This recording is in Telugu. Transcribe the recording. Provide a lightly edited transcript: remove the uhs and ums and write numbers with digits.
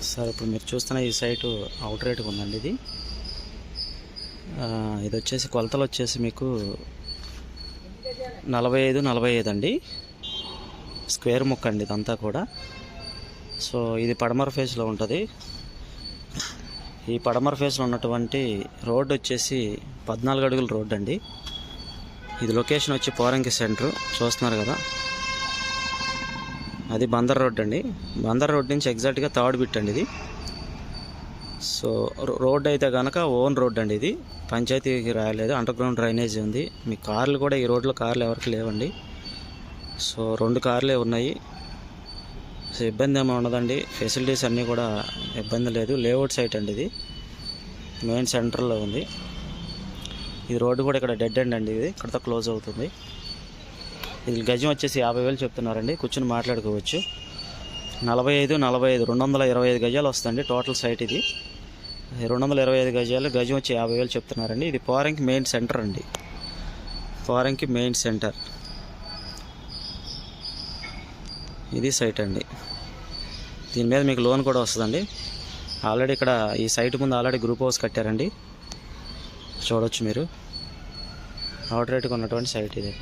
సార్ ఇప్పుడు మీరు చూస్తున్న ఈ సైటు అవుట్ రేట్గా ఉందండి. ఇది వచ్చేసి కొలతలు వచ్చేసి మీకు 45 అండి. స్క్వేర్ ముక్క అండి ఇదంతా కూడా. సో ఇది పడమర ఫేస్లో ఉంటుంది. ఈ పడమర ఫేస్లో ఉన్నటువంటి రోడ్డు వచ్చేసి 14 అడుగుల రోడ్డు అండి. ఇది లొకేషన్ వచ్చి పోరంకి సెంటర్ చూస్తున్నారు కదా, అది బందర్ రోడ్ అండి. బందర్ రోడ్ నుంచి ఎగ్జాక్ట్గా థర్డ్ బిట్ అండి ఇది. సో రోడ్ అయితే కనుక ఓన్ రోడ్ అండి. ఇది పంచాయతీకి రాయలేదు, అండర్ గ్రౌండ్ డ్రైనేజ్ ఉంది. మీ కార్లు కూడా ఈ రోడ్లో కార్లు ఎవరికి లేవండి. సో 2 కార్లే ఉన్నాయి. సో ఇబ్బంది ఏమో ఉండదండి, ఫెసిలిటీస్ అన్నీ కూడా ఇబ్బంది లేదు. లేఅవుట్ సైట్ అండి ఇది, మెయిన్ సెంటర్లో ఉంది. ఈ రోడ్డు కూడా ఇక్కడ డెడ్ ఎండ్ అండి, ఇది ఇక్కడతో క్లోజ్ అవుతుంది. ఇది గజం వచ్చేసి 50,000 చెప్తున్నారండి, కూర్చొని మాట్లాడుకోవచ్చు. 45 225 గజాలు వస్తుంది టోటల్ సైట్. ఇది 225 గజాలు, గజం వచ్చి 50,000 చెప్తున్నారండి. ఇది పోరంకి మెయిన్ సెంటర్ అండి, పోరంకి మెయిన్ సెంటర్. ఇది సైట్ అండి. దీని మీద మీకు లోన్ కూడా వస్తుందండి. ఆల్రెడీ ఇక్కడ ఈ సైట్ ముందు ఆల్రెడీ గ్రూప్ హౌస్ కట్టారండి, చూడవచ్చు మీరు. అవుట్ రేట్గా ఉన్నటువంటి సైట్ ఇది.